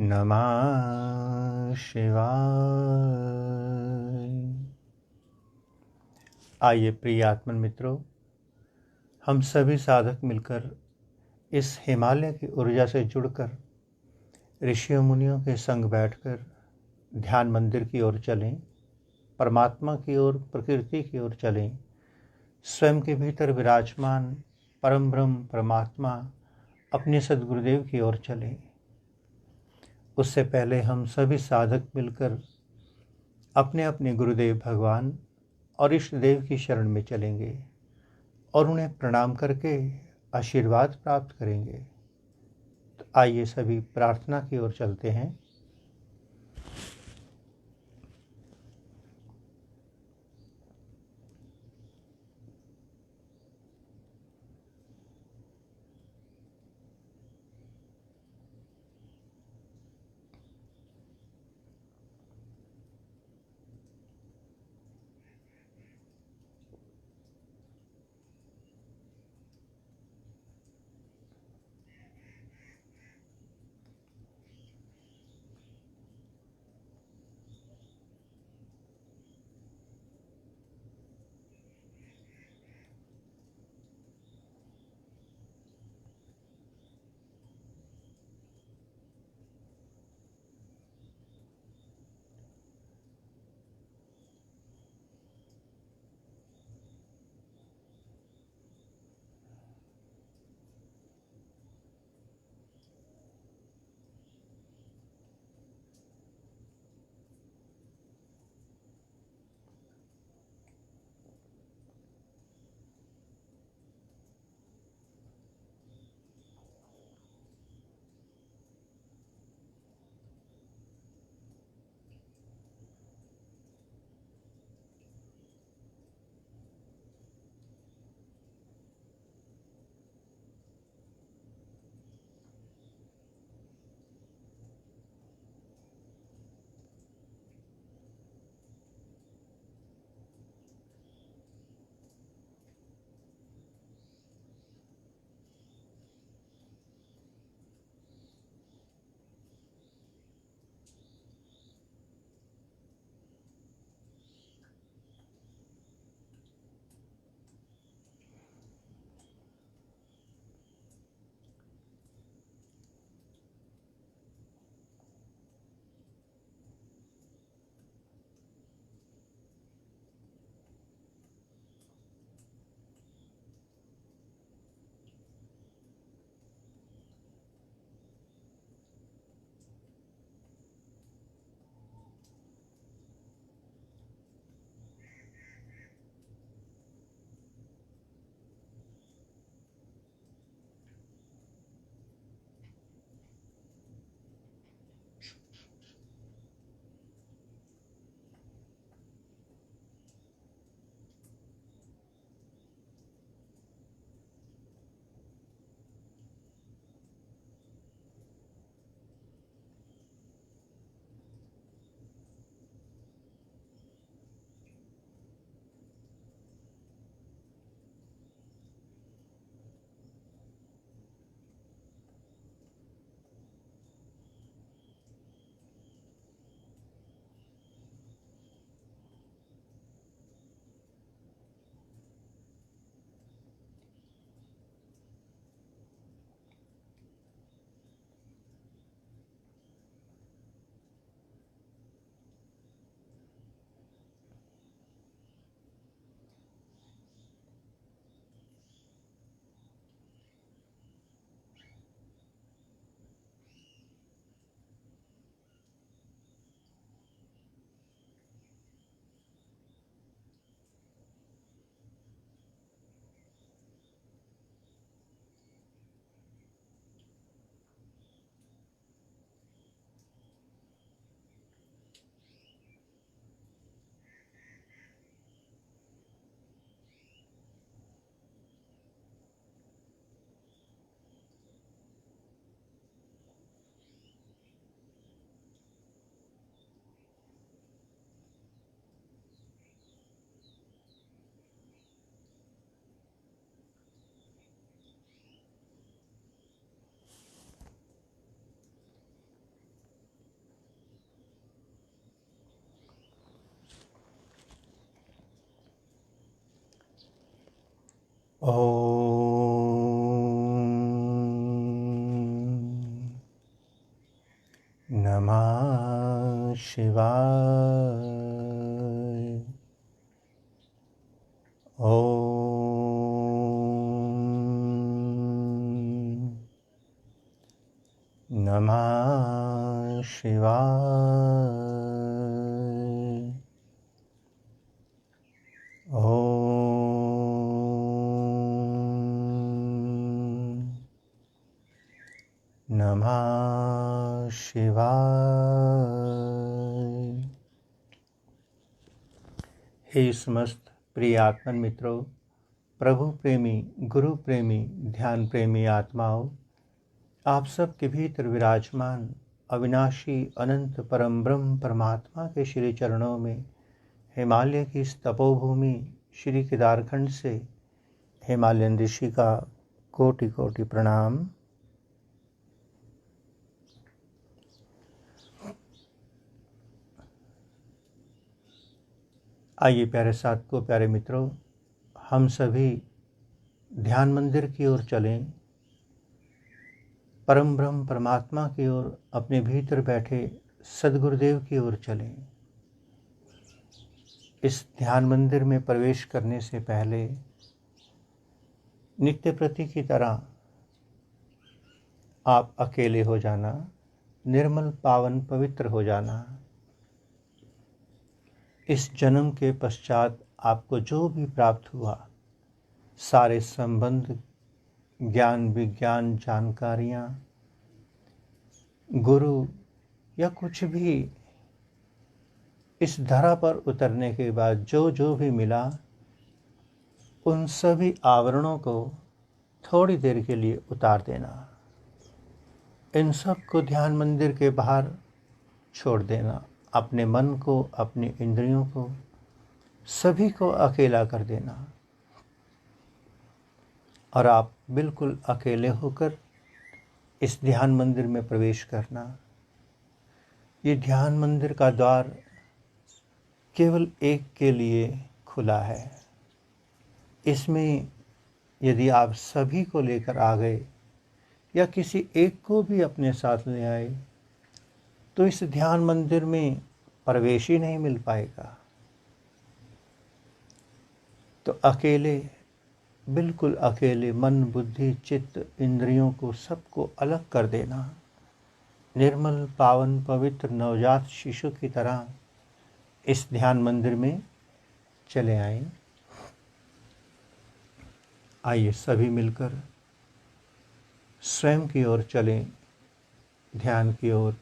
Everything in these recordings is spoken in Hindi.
नमः शिवाय। आइए प्रिय आत्मन मित्रों, हम सभी साधक मिलकर इस हिमालय की ऊर्जा से जुड़कर ऋषियों मुनियों के संग बैठकर ध्यान मंदिर की ओर चलें, परमात्मा की ओर, प्रकृति की ओर चलें, स्वयं के भीतर विराजमान परम ब्रह्म परमात्मा अपने सद्गुरुदेव की ओर चलें। उससे पहले हम सभी साधक मिलकर अपने अपने गुरुदेव भगवान और इष्ट देव की शरण में चलेंगे और उन्हें प्रणाम करके आशीर्वाद प्राप्त करेंगे। तो आइए सभी प्रार्थना की ओर चलते हैं। नमः शिवाय। ओम नमः शिवाय। ओम नमः शिवाय। हे समस्त प्रिय आत्मन मित्रों, प्रभु प्रेमी, गुरु प्रेमी, ध्यान प्रेमी आत्माओं, आप सब के भीतर विराजमान अविनाशी अनंत परम ब्रह्म परमात्मा के श्री चरणों में हिमालय की इस तपोभूमि श्री केदारखंड से हिमालयन ऋषि का कोटि कोटि प्रणाम। आइए प्यारे साधकों, प्यारे मित्रों, हम सभी ध्यान मंदिर की ओर चलें, परम ब्रह्म परमात्मा की ओर, अपने भीतर बैठे सद्गुरुदेव की ओर चलें। इस ध्यान मंदिर में प्रवेश करने से पहले नित्य प्रति की तरह आप अकेले हो जाना, निर्मल पावन पवित्र हो जाना। इस जन्म के पश्चात आपको जो भी प्राप्त हुआ, सारे संबंध, ज्ञान विज्ञान, जानकारियाँ, गुरु या कुछ भी इस धरा पर उतरने के बाद जो जो भी मिला, उन सभी आवरणों को थोड़ी देर के लिए उतार देना। इन सब को ध्यान मंदिर के बाहर छोड़ देना। अपने मन को, अपनी इंद्रियों को, सभी को अकेला कर देना और आप बिल्कुल अकेले होकर इस ध्यान मंदिर में प्रवेश करना। ये ध्यान मंदिर का द्वार केवल एक के लिए खुला है। इसमें यदि आप सभी को लेकर आ गए या किसी एक को भी अपने साथ ले आए तो इस ध्यान मंदिर में प्रवेश ही नहीं मिल पाएगा। तो अकेले, बिल्कुल अकेले मन, बुद्धि, चित्त, इंद्रियों को सबको अलग कर देना। निर्मल पावन पवित्र नवजात शिशु की तरह इस ध्यान मंदिर में चले आए। आइए सभी मिलकर स्वयं की ओर चलें, ध्यान की ओर।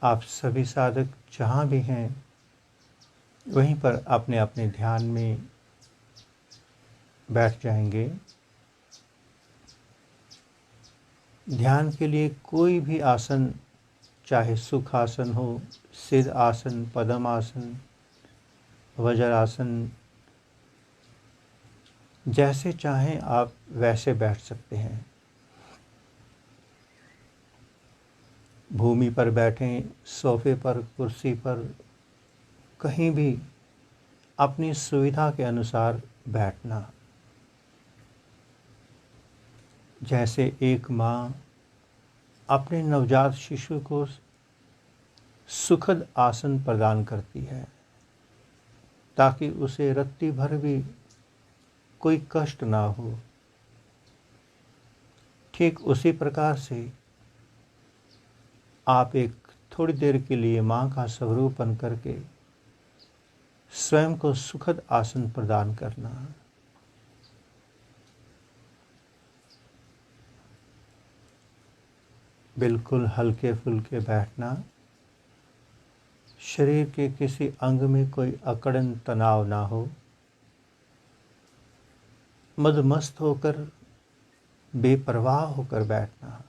आप सभी साधक जहाँ भी हैं वहीं पर अपने अपने ध्यान में बैठ जाएंगे। ध्यान के लिए कोई भी आसन, चाहे सुख आसन हो, सिद्ध आसन, पद्म आसन, वज्रासन, जैसे चाहें आप वैसे बैठ सकते हैं। भूमि पर बैठें, सोफे पर, कुर्सी पर, कहीं भी अपनी सुविधा के अनुसार बैठना। जैसे एक माँ अपने नवजात शिशु को सुखद आसन प्रदान करती है ताकि उसे रत्ती भर भी कोई कष्ट ना हो, ठीक उसी प्रकार से आप एक थोड़ी देर के लिए माँ का स्वरूप बन करके स्वयं को सुखद आसन प्रदान करना। बिल्कुल हल्के फुल्के बैठना। शरीर के किसी अंग में कोई अकड़न तनाव ना हो। मदमस्त होकर, बेपरवाह होकर बैठना।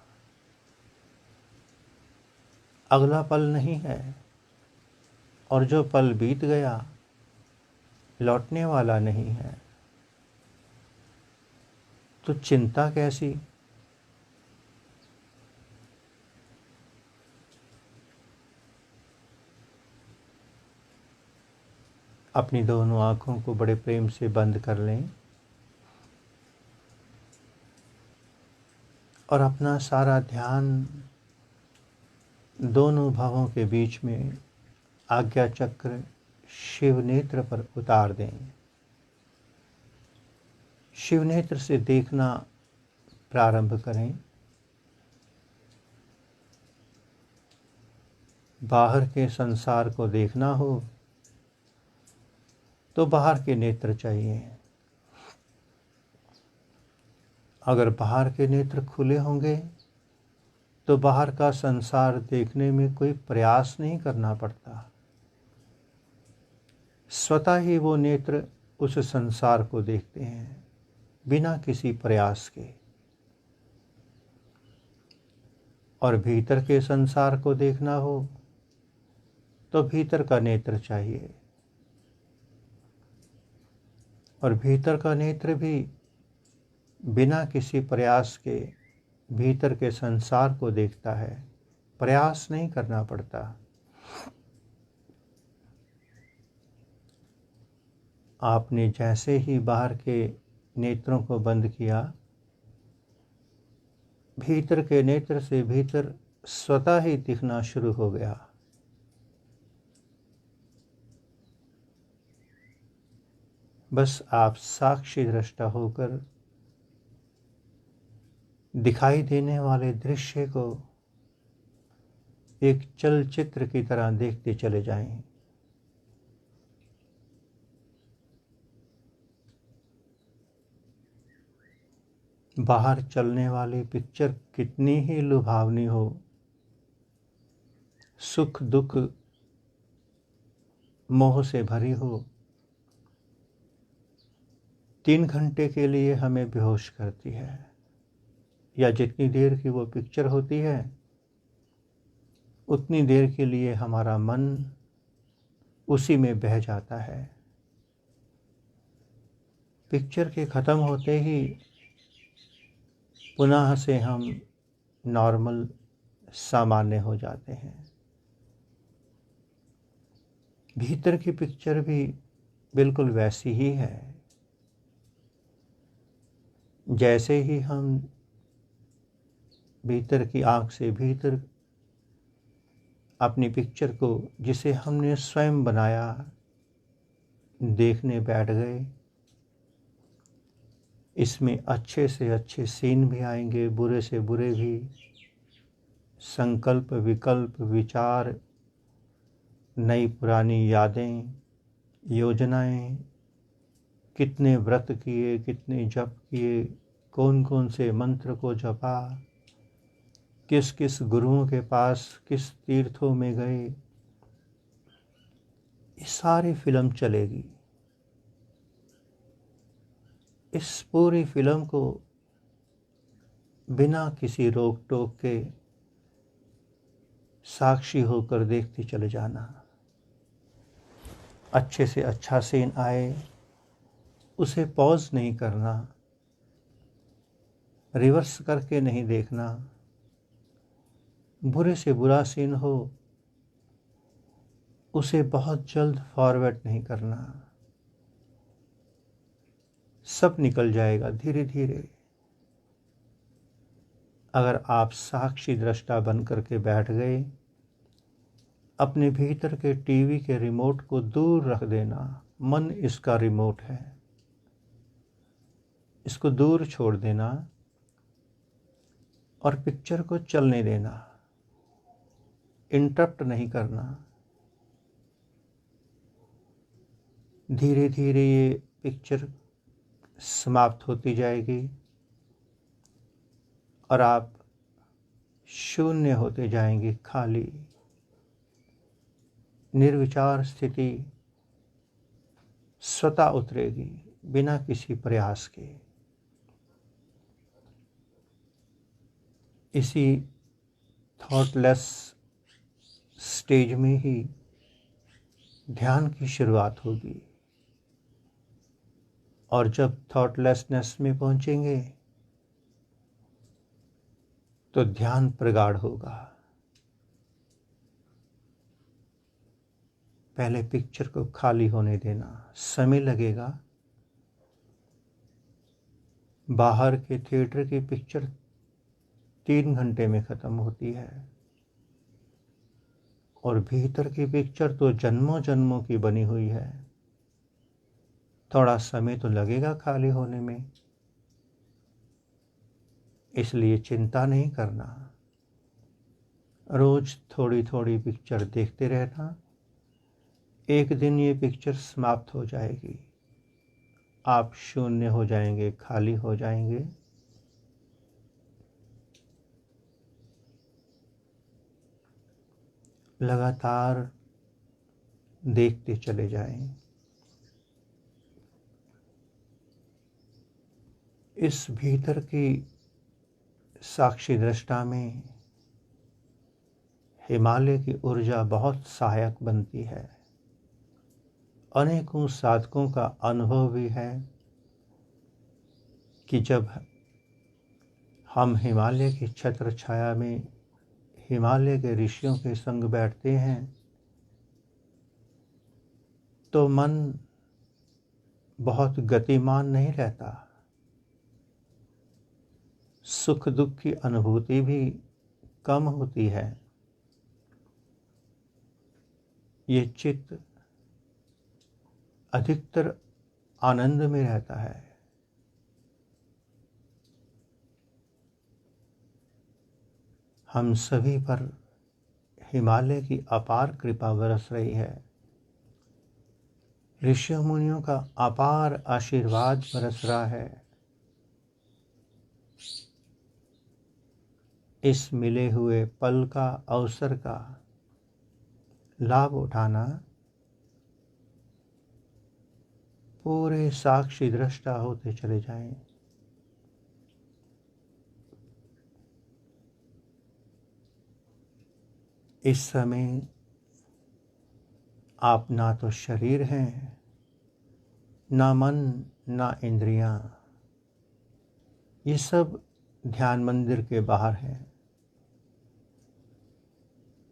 अगला पल नहीं है और जो पल बीत गया लौटने वाला नहीं है, तो चिंता कैसी। अपनी दोनों आँखों को बड़े प्रेम से बंद कर लें। और अपना सारा ध्यान दोनों भावों के बीच में आज्ञा चक्र शिव नेत्र पर उतार दें। शिव नेत्र से देखना प्रारंभ करें। बाहर के संसार को देखना हो तो बाहर के नेत्र चाहिए। अगर बाहर के नेत्र खुले होंगे तो बाहर का संसार देखने में कोई प्रयास नहीं करना पड़ता। स्वतः ही वो नेत्र उस संसार को देखते हैं बिना किसी प्रयास के। और भीतर के संसार को देखना हो तो भीतर का नेत्र चाहिए। और भीतर का नेत्र भी बिना किसी प्रयास के भीतर के संसार को देखता है, प्रयास नहीं करना पड़ता। आपने जैसे ही बाहर के नेत्रों को बंद किया, भीतर के नेत्र से भीतर स्वतः ही दिखना शुरू हो गया। बस आप साक्षी दृष्टा होकर दिखाई देने वाले दृश्य को एक चलचित्र की तरह देखते चले जाएं। बाहर चलने वाली पिक्चर कितनी ही लुभावनी हो, सुख दुख मोह से भरी हो, 3 घंटे के लिए हमें बेहोश करती है। या जितनी देर की वो पिक्चर होती है उतनी देर के लिए हमारा मन उसी में बह जाता है। पिक्चर के ख़त्म होते ही पुनः से हम नॉर्मल सामान्य हो जाते हैं। भीतर की पिक्चर भी बिल्कुल वैसी ही है। जैसे ही हम भीतर की आँख से भीतर अपनी पिक्चर को, जिसे हमने स्वयं बनाया, देखने बैठ गए, इसमें अच्छे से अच्छे सीन भी आएंगे, बुरे से बुरे भी, संकल्प विकल्प विचार, नई पुरानी यादें, योजनाएं, कितने व्रत किए, कितने जप किए, कौन कौन से मंत्र को जपा, किस किस गुरुओं के पास, किस तीर्थों में गए, ये सारी फिल्म चलेगी। इस पूरी फिल्म को बिना किसी रोक टोक के साक्षी होकर देखते चले जाना। अच्छे से अच्छा सीन आए उसे पॉज नहीं करना, रिवर्स करके नहीं देखना। बुरे से बुरा सीन हो उसे बहुत जल्द फॉरवर्ड नहीं करना। सब निकल जाएगा धीरे धीरे। अगर आप साक्षी दृष्टा बन करके बैठ गए, अपने भीतर के टीवी के रिमोट को दूर रख देना। मन इसका रिमोट है, इसको दूर छोड़ देना और पिक्चर को चलने देना, इंटरप्ट नहीं करना। धीरे धीरे ये पिक्चर समाप्त होती जाएगी और आप शून्य होते जाएंगे, खाली निर्विचार स्थिति स्वतः उतरेगी बिना किसी प्रयास के। इसी थॉटलेस स्टेज में ही ध्यान की शुरुआत होगी। और जब थॉटलेसनेस में पहुंचेंगे तो ध्यान प्रगाढ़ होगा। पहले पिक्चर को खाली होने देना, समय लगेगा। बाहर के थिएटर की पिक्चर 3 घंटे में ख़त्म होती है, और भीतर की पिक्चर तो जन्मों जन्मों की बनी हुई है। थोड़ा समय तो लगेगा खाली होने में, इसलिए चिंता नहीं करना। रोज थोड़ी थोड़ी पिक्चर देखते रहना। एक दिन ये पिक्चर समाप्त हो जाएगी, आप शून्य हो जाएंगे, खाली हो जाएंगे। लगातार देखते चले जाएं। इस भीतर की साक्षी दृष्टा में हिमालय की ऊर्जा बहुत सहायक बनती है। अनेकों साधकों का अनुभव भी है कि जब हम हिमालय की छत्र छाया में हिमालय के ऋषियों के संग बैठते हैं तो मन बहुत गतिमान नहीं रहता। सुख दुख की अनुभूति भी कम होती है। ये चित्त अधिकतर आनंद में रहता है। हम सभी पर हिमालय की अपार कृपा बरस रही है। ऋषि मुनियों का अपार आशीर्वाद बरस रहा है। इस मिले हुए पल का, अवसर का लाभ उठाना, पूरे साक्षी दृष्टा होते चले जाएं। इस समय आप ना तो शरीर हैं, ना मन, ना इंद्रियां। ये सब ध्यान मंदिर के बाहर है।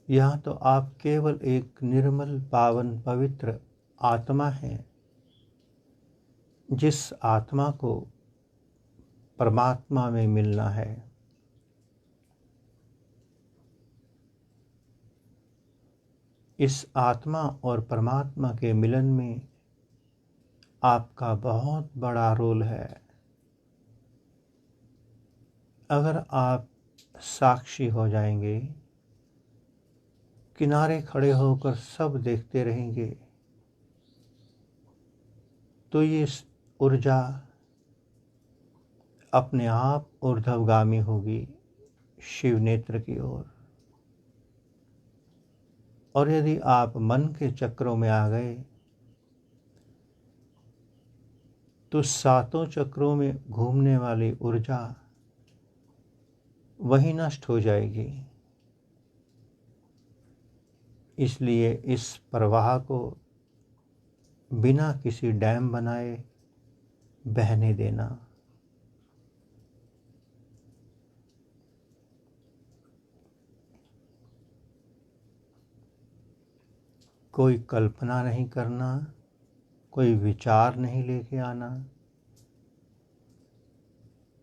यहाँ तो आप केवल एक निर्मल, पावन, पवित्र आत्मा हैं, जिस आत्मा को परमात्मा में मिलना है। इस आत्मा और परमात्मा के मिलन में आपका बहुत बड़ा रोल है। अगर आप साक्षी हो जाएंगे, किनारे खड़े होकर सब देखते रहेंगे, तो ये ऊर्जा अपने आप ऊर्ध्वगामी होगी शिव नेत्र की ओर। और यदि आप मन के चक्रों में आ गए तो सातों चक्रों में घूमने वाली ऊर्जा वहीं नष्ट हो जाएगी। इसलिए इस प्रवाह को बिना किसी डैम बनाए बहने देना। कोई कल्पना नहीं करना, कोई विचार नहीं लेके आना,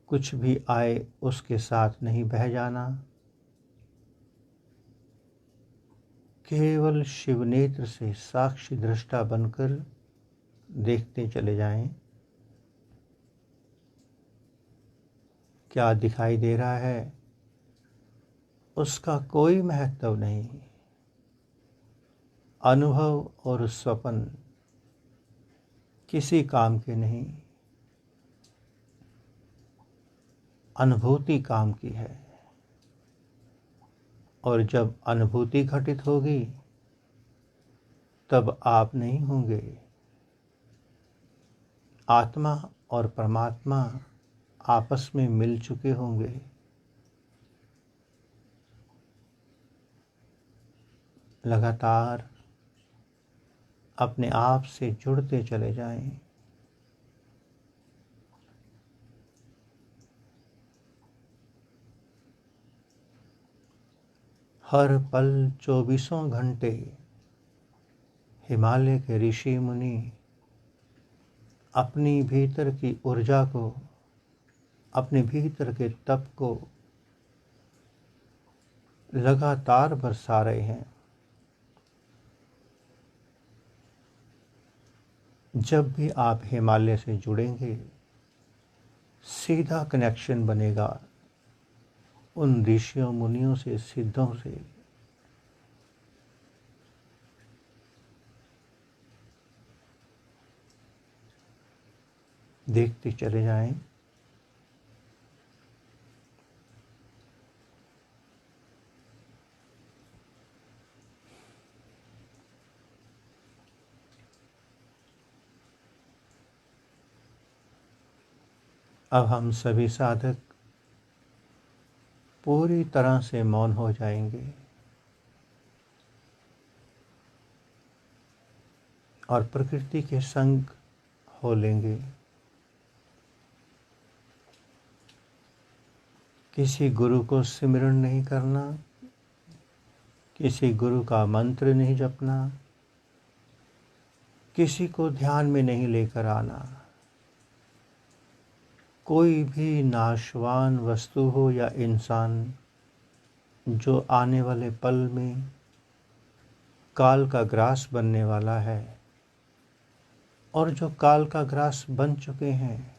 कुछ भी आए उसके साथ नहीं बह जाना। केवल शिवनेत्र से साक्षी दृष्टा बनकर देखते चले जाएं। क्या दिखाई दे रहा है उसका कोई महत्व नहीं। अनुभव और स्वप्न किसी काम के नहीं, अनुभूति काम की है। और जब अनुभूति घटित होगी तब आप नहीं होंगे। आत्मा और परमात्मा आपस में मिल चुके होंगे। लगातार अपने आप से जुड़ते चले जाएं। हर पल 24 घंटे हिमालय के ऋषि मुनि अपनी भीतर की ऊर्जा को, अपने भीतर के तप को लगातार बरसा रहे हैं। जब भी आप हिमालय से जुड़ेंगे, सीधा कनेक्शन बनेगा उन ऋषियों, मुनियों से, सिद्धों से। देखते चले जाएं। अब हम सभी साधक पूरी तरह से मौन हो जाएंगे और प्रकृति के संग हो लेंगे। किसी गुरु को सिमरन नहीं करना, किसी गुरु का मंत्र नहीं जपना, किसी को ध्यान में नहीं लेकर आना। कोई भी नाशवान वस्तु हो या इंसान जो आने वाले पल में काल का ग्रास बनने वाला है, और जो काल का ग्रास बन चुके हैं,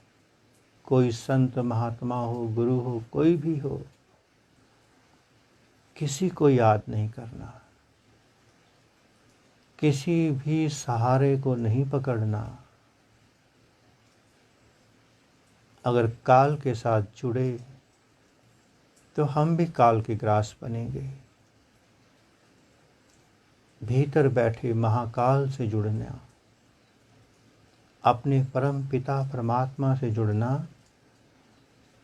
कोई संत महात्मा हो, गुरु हो, कोई भी हो, किसी को याद नहीं करना, किसी भी सहारे को नहीं पकड़ना। अगर काल के साथ जुड़े तो हम भी काल के ग्रास बनेंगे। भीतर बैठे महाकाल से जुड़ना, अपने परम पिता परमात्मा से जुड़ना,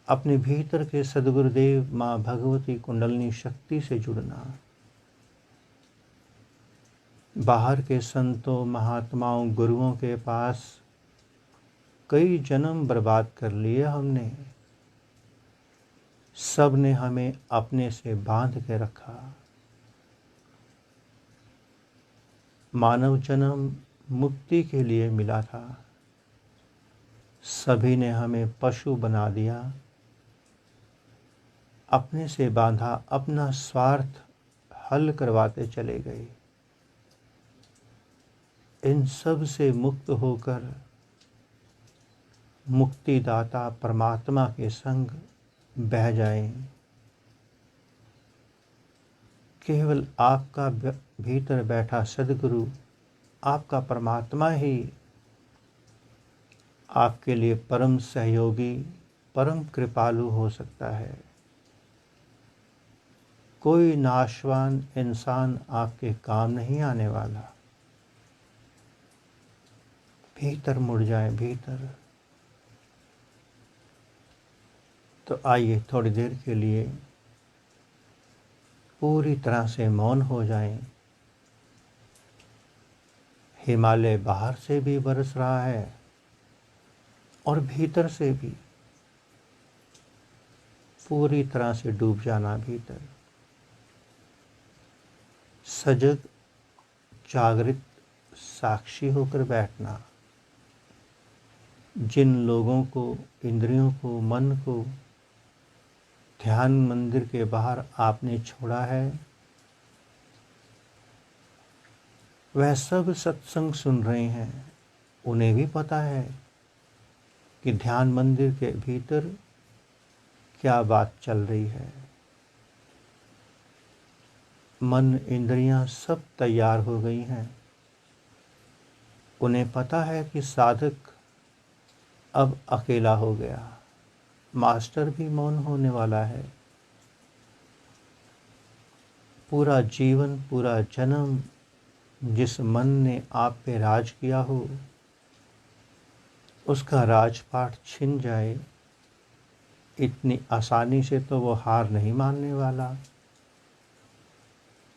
अपने भीतर के सद्गुरुदेव माँ भगवती कुंडलिनी शक्ति से जुड़ना। बाहर के संतों, महात्माओं, गुरुओं के पास कई जन्म बर्बाद कर लिए हमने। सब ने हमें अपने से बांध के रखा। मानव जन्म मुक्ति के लिए मिला था, सभी ने हमें पशु बना दिया, अपने से बांधा, अपना स्वार्थ हल करवाते चले गए। इन सब से मुक्त होकर मुक्तिदाता परमात्मा के संग बह जाएं। केवल आपका भीतर बैठा सद्गुरु, आपका परमात्मा ही आपके लिए परम सहयोगी, परम कृपालु हो सकता है। कोई नाशवान इंसान आपके काम नहीं आने वाला। भीतर मुड़ जाए, भीतर। तो आइए थोड़ी देर के लिए पूरी तरह से मौन हो जाएं। हिमालय बाहर से भी बरस रहा है और भीतर से भी। पूरी तरह से डूब जाना भीतर। सजग, जागृत, साक्षी होकर बैठना। जिन लोगों को, इंद्रियों को, मन को ध्यान मंदिर के बाहर आपने छोड़ा है, वह सब सत्संग सुन रहे हैं। उन्हें भी पता है कि ध्यान मंदिर के भीतर क्या बात चल रही है। मन, इंद्रियां सब तैयार हो गई हैं। उन्हें पता है कि साधक अब अकेला हो गया। मास्टर भी मौन होने वाला है। पूरा जीवन, पूरा जन्म जिस मन ने आप पे राज किया हो, उसका राजपाट छिन जाए, इतनी आसानी से तो वो हार नहीं मानने वाला।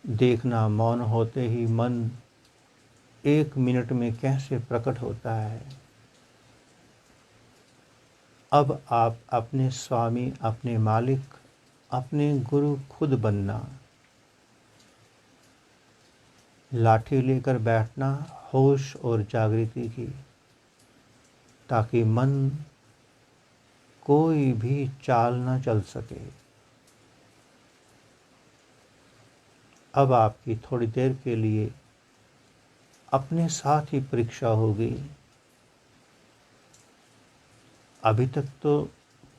देखना, मौन होते ही मन 1 मिनट में कैसे प्रकट होता है। अब आप अपने स्वामी, अपने मालिक, अपने गुरु खुद बनना। लाठी लेकर बैठना होश और जागृति की, ताकि मन कोई भी चाल न चल सके। अब आपकी थोड़ी देर के लिए अपने साथ ही परीक्षा होगी। अभी तक तो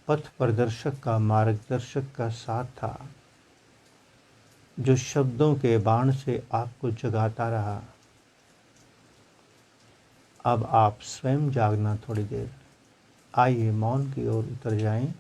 पथ प्रदर्शक का, मार्गदर्शक का साथ था, जो शब्दों के बाण से आपको जगाता रहा। अब आप स्वयं जागना थोड़ी देर। आइए मौन की ओर उतर जाएं।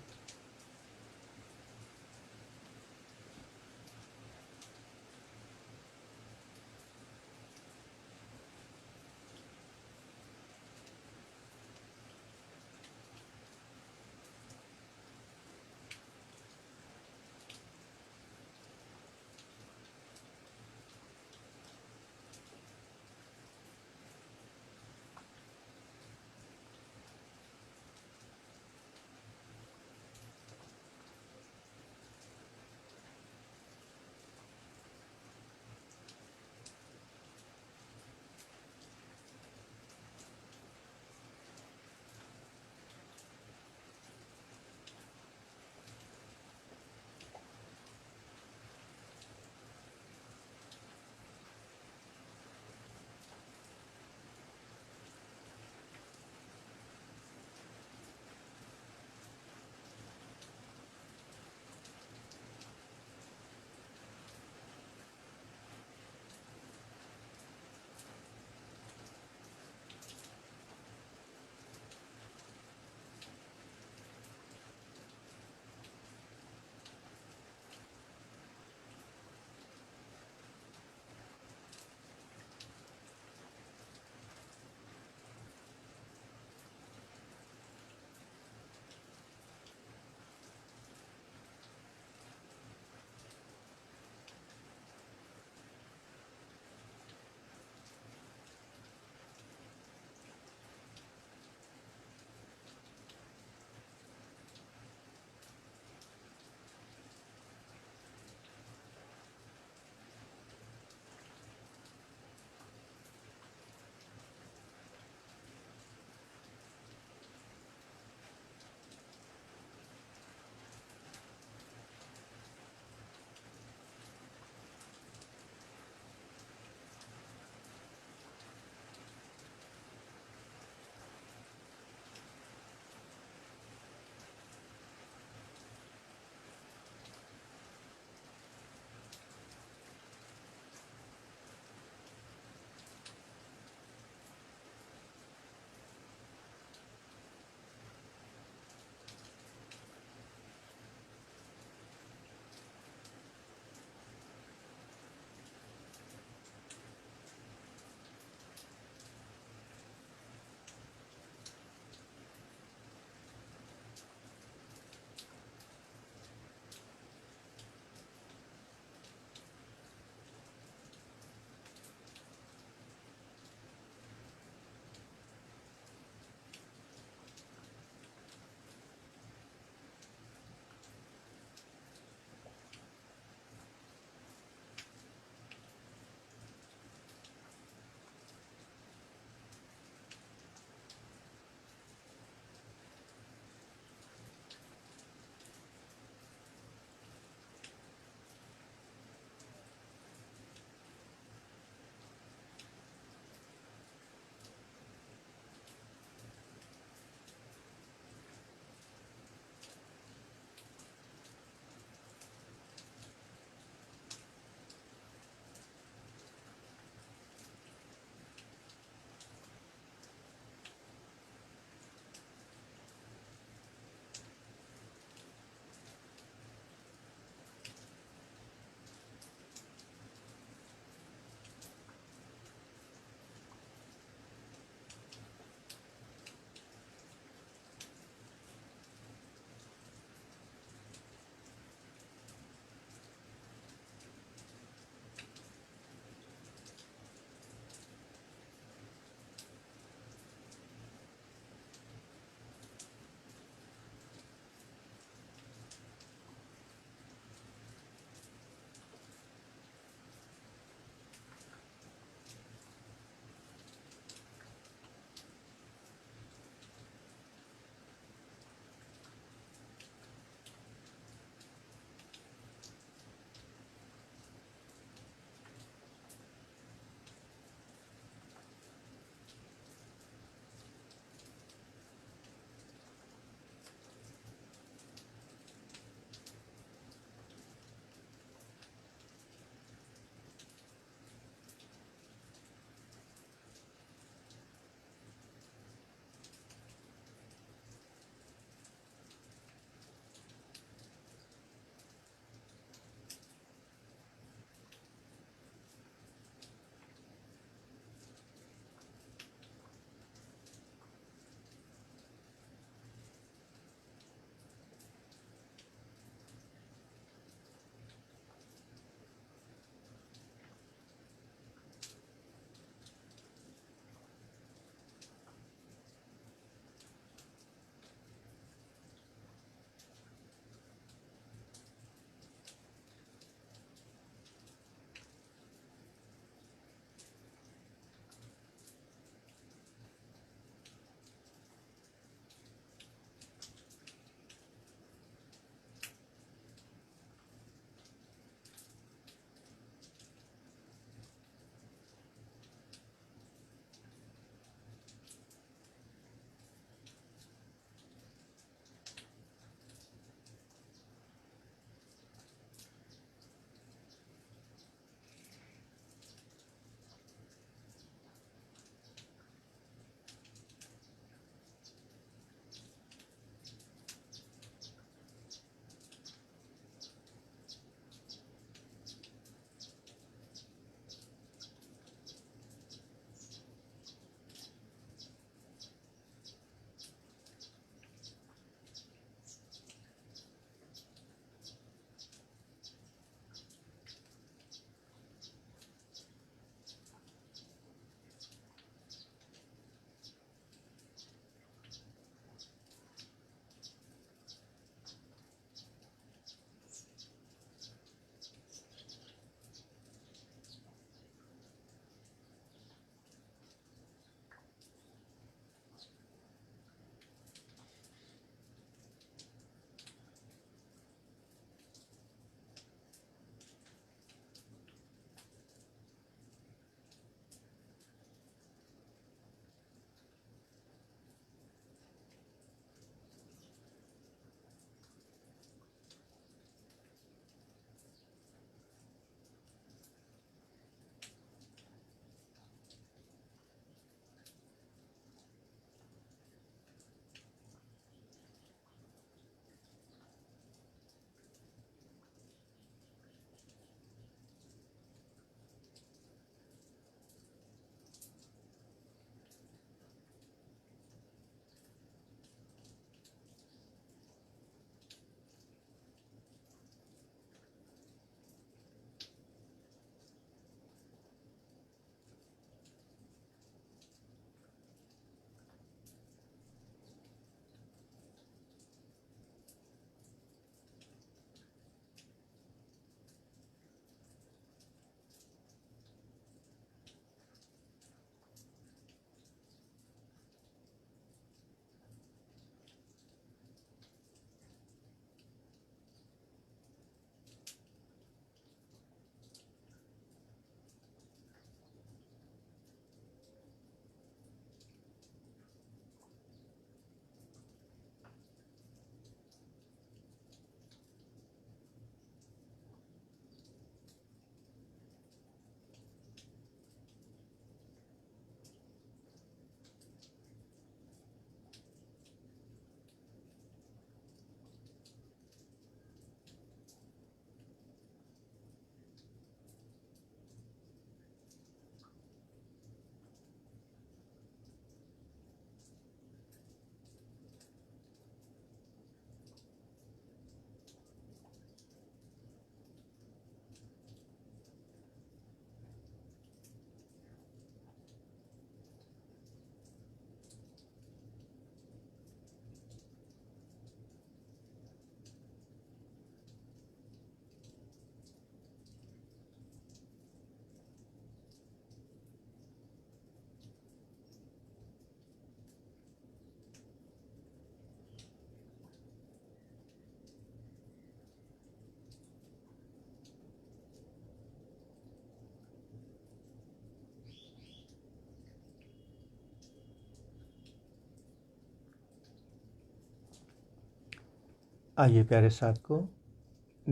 आइए प्यारे साथियों,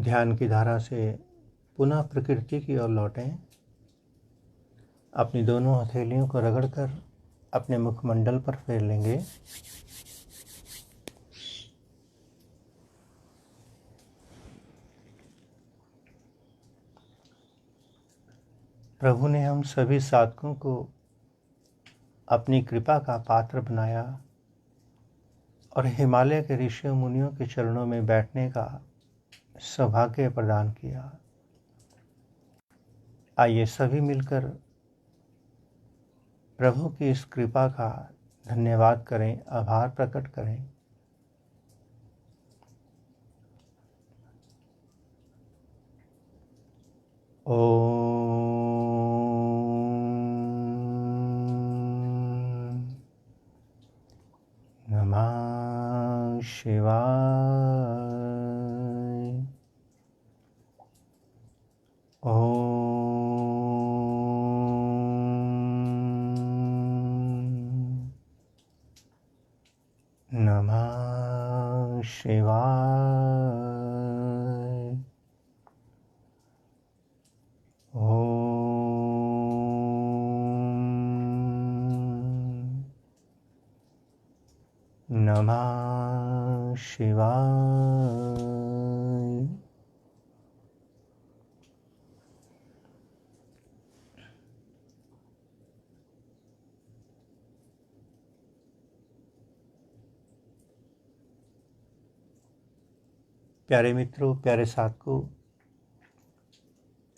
ध्यान की धारा से पुनः प्रकृति की ओर लौटें। अपनी दोनों हथेलियों को रगड़कर अपने मुखमंडल पर फेर लेंगे। प्रभु ने हम सभी साधकों को अपनी कृपा का पात्र बनाया और हिमालय के ऋषियों मुनियों के चरणों में बैठने का सौभाग्य प्रदान किया। आइए सभी मिलकर प्रभु की इस कृपा का धन्यवाद करें, आभार प्रकट करें। ओम नमः शिवाय। ओम नमः शिवाय। ओम नमः शिवाय। प्यारे मित्रों, प्यारे साथियों,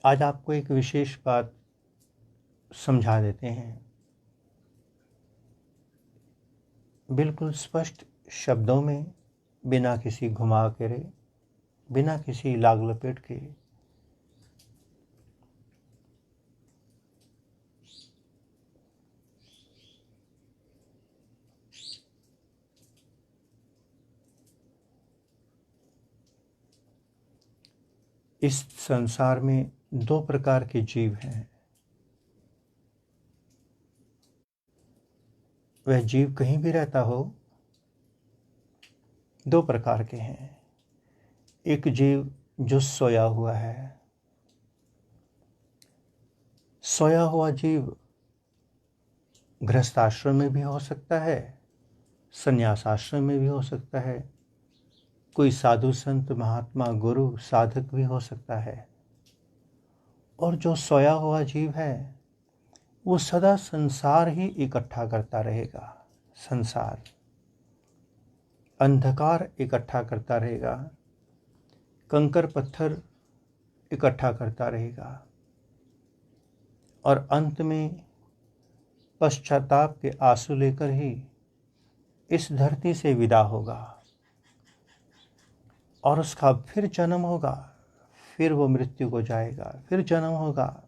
आज आपको एक विशेष बात समझा देते हैं। बिल्कुल स्पष्ट शब्दों में, बिना किसी घुमा करे, बिना किसी लाग लपेट के। इस संसार में दो प्रकार के जीव हैं। वह जीव कहीं भी रहता हो, दो प्रकार के हैं। एक जीव जो सोया हुआ है। सोया हुआ जीव गृहस्थ आश्रम में भी हो सकता है, संन्यास आश्रम में भी हो सकता है, कोई साधु संत महात्मा गुरु साधक भी हो सकता है। और जो सोया हुआ जीव है वो सदा संसार ही इकट्ठा करता रहेगा। संसार, अंधकार इकट्ठा करता रहेगा, कंकर पत्थर इकट्ठा करता रहेगा और अंत में पश्चाताप के आंसू लेकर ही इस धरती से विदा होगा और उसका फिर जन्म होगा, फिर वो मृत्यु को जाएगा, फिर जन्म होगा,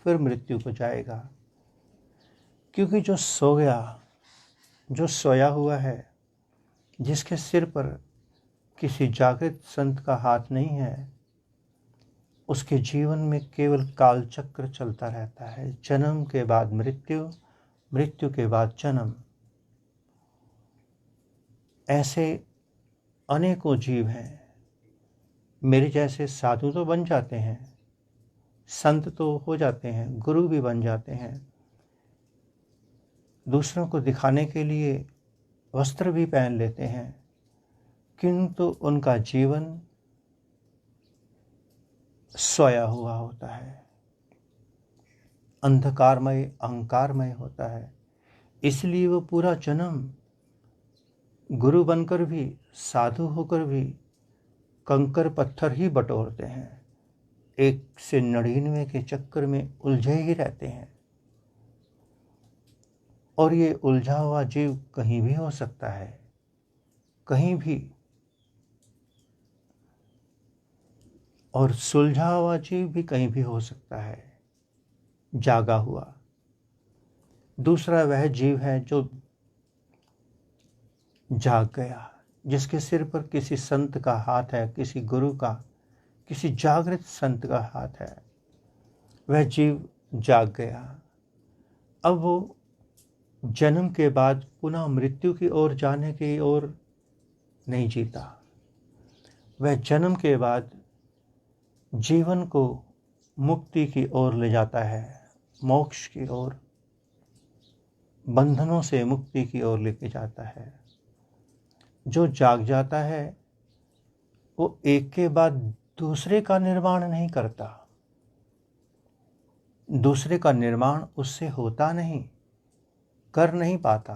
फिर मृत्यु को जाएगा। क्योंकि जो सो गया, जो सोया हुआ है, जिसके सिर पर किसी जागृत संत का हाथ नहीं है, उसके जीवन में केवल कालचक्र चलता रहता है। जन्म के बाद मृत्यु, मृत्यु के बाद जन्म। ऐसे अनेकों जीव हैं। मेरे जैसे साधु तो बन जाते हैं, संत तो हो जाते हैं, गुरु भी बन जाते हैं, दूसरों को दिखाने के लिए वस्त्र भी पहन लेते हैं, किंतु उनका जीवन सोया हुआ होता है, अंधकारमय, अहंकारमय होता है। इसलिए वो पूरा जन्म गुरु बनकर भी, साधु होकर भी कंकर पत्थर ही बटोरते हैं, 1 से 99 के चक्कर में उलझे ही रहते हैं। और ये उलझा हुआ जीव कहीं भी हो सकता है, कहीं भी। और सुलझा हुआ जीव भी कहीं भी हो सकता है, जागा हुआ। दूसरा वह जीव है जो जाग गया, जिसके सिर पर किसी संत का हाथ है, किसी गुरु का, किसी जागृत संत का हाथ है। वह जीव जाग गया। अब वो जन्म के बाद पुनः मृत्यु की ओर जाने की ओर नहीं जीता। वह जन्म के बाद जीवन को मुक्ति की ओर ले जाता है, मोक्ष की ओर, बंधनों से मुक्ति की ओर लेके जाता है। जो जाग जाता है वो एक के बाद दूसरे का निर्माण नहीं करता, दूसरे का निर्माण उससे होता नहीं, कर नहीं पाता।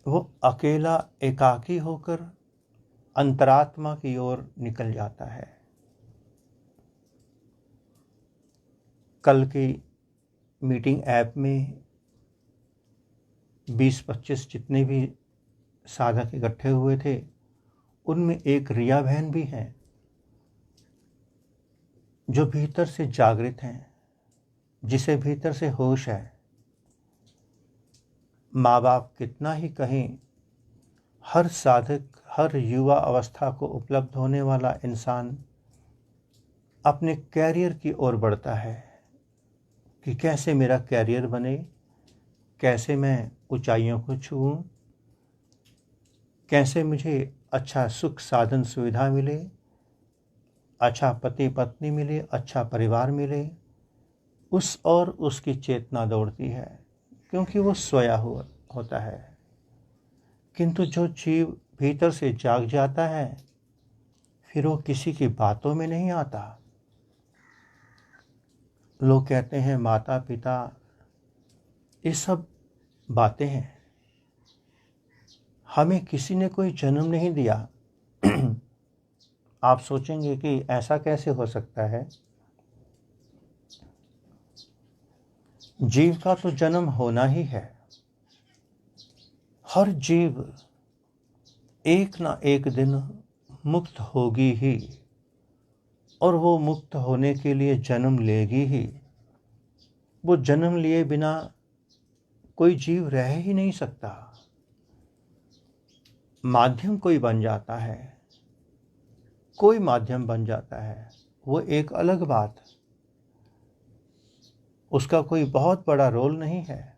वो अकेला एकाकी होकर अंतरात्मा की ओर निकल जाता है। कल की मीटिंग ऐप में 20-25 जितने भी साधक इकट्ठे हुए थे, उनमें एक रिया बहन भी हैं जो भीतर से जागृत हैं, जिसे भीतर से होश है। माँ बाप कितना ही कहें, हर साधक, हर युवा अवस्था को उपलब्ध होने वाला इंसान अपने कैरियर की ओर बढ़ता है कि कैसे मेरा कैरियर बने, कैसे मैं ऊंचाइयों को छूऊं, कैसे मुझे अच्छा सुख साधन सुविधा मिले, अच्छा पति पत्नी मिले, अच्छा परिवार मिले। उस और उसकी चेतना दौड़ती है क्योंकि वो सोया हुआ होता है। किंतु जो जीव भीतर से जाग जाता है, फिर वो किसी की बातों में नहीं आता। लोग कहते हैं माता पिता, ये सब बातें हैं, हमें किसी ने कोई जन्म नहीं दिया। आप सोचेंगे कि ऐसा कैसे हो सकता है। जीव का तो जन्म होना ही है। हर जीव एक ना एक दिन मुक्त होगी ही, और वो मुक्त होने के लिए जन्म लेगी ही। वो जन्म लिए बिना कोई जीव रह ही नहीं सकता। माध्यम कोई बन जाता है, कोई माध्यम बन जाता है, वो एक अलग बात, उसका कोई बहुत बड़ा रोल नहीं है।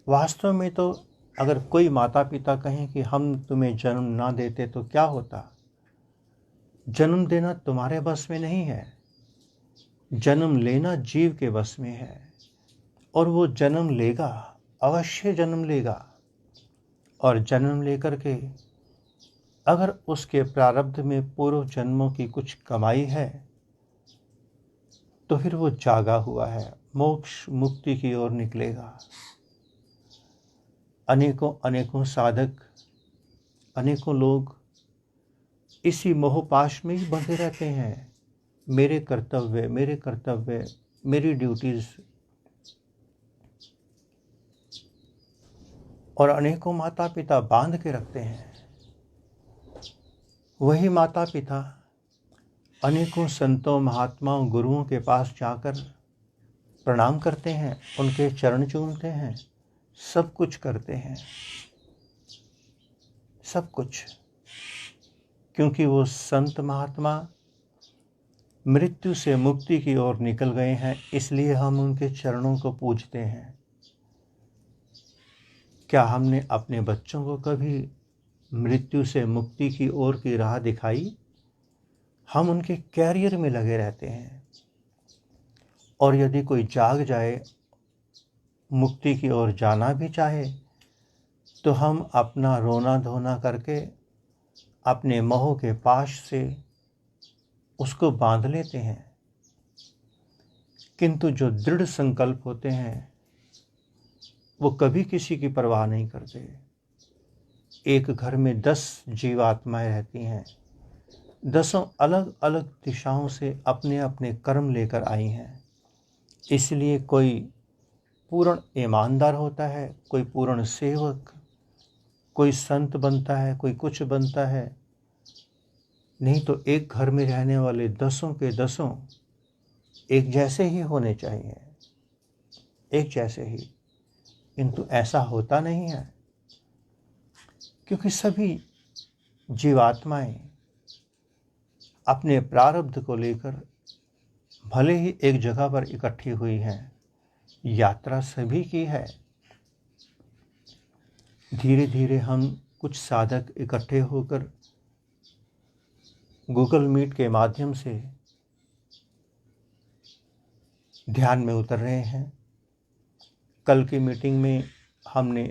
वास्तव में तो अगर कोई माता पिता कहें कि हम तुम्हें जन्म ना देते तो क्या होता। जन्म देना तुम्हारे बस में नहीं है, जन्म लेना जीव के बस में है। और वो जन्म लेगा, अवश्य जन्म लेगा। और जन्म लेकर के अगर उसके प्रारब्ध में पूर्व जन्मों की कुछ कमाई है, तो फिर वो जागा हुआ है, मोक्ष मुक्ति की ओर निकलेगा। अनेकों अनेकों साधक, अनेकों लोग इसी मोहपाश में ही बंधे रहते हैं। मेरे कर्तव्य, मेरे कर्तव्य, मेरी ड्यूटीज। और अनेकों माता पिता बांध के रखते हैं। वही माता पिता अनेकों संतों, महात्माओं, गुरुओं के पास जाकर प्रणाम करते हैं, उनके चरण चूमते हैं, सब कुछ करते हैं, सब कुछ, क्योंकि वो संत महात्मा मृत्यु से मुक्ति की ओर निकल गए हैं, इसलिए हम उनके चरणों को पूजते हैं। क्या हमने अपने बच्चों को कभी मृत्यु से मुक्ति की ओर की राह दिखाई? हम उनके कैरियर में लगे रहते हैं। और यदि कोई जाग जाए, मुक्ति की ओर जाना भी चाहे, तो हम अपना रोना धोना करके अपने मोह के पाश से उसको बांध लेते हैं। किंतु जो दृढ़ संकल्प होते हैं, वो कभी किसी की परवाह नहीं करते। एक घर में 10 जीवात्माएं रहती हैं, 10 अलग अलग दिशाओं से अपने अपने कर्म लेकर आई हैं। इसलिए कोई पूर्ण ईमानदार होता है, कोई पूर्ण सेवक, कोई संत बनता है, कोई कुछ बनता है। नहीं तो एक घर में रहने वाले 10 के 10 एक जैसे ही होने चाहिए, एक जैसे ही। किंतु ऐसा होता नहीं है, क्योंकि सभी जीवात्माएं अपने प्रारब्ध को लेकर भले ही एक जगह पर इकट्ठी हुई हैं, यात्रा सभी की है। धीरे धीरे हम कुछ साधक इकट्ठे होकर गूगल मीट के माध्यम से ध्यान में उतर रहे हैं। कल की मीटिंग में हमने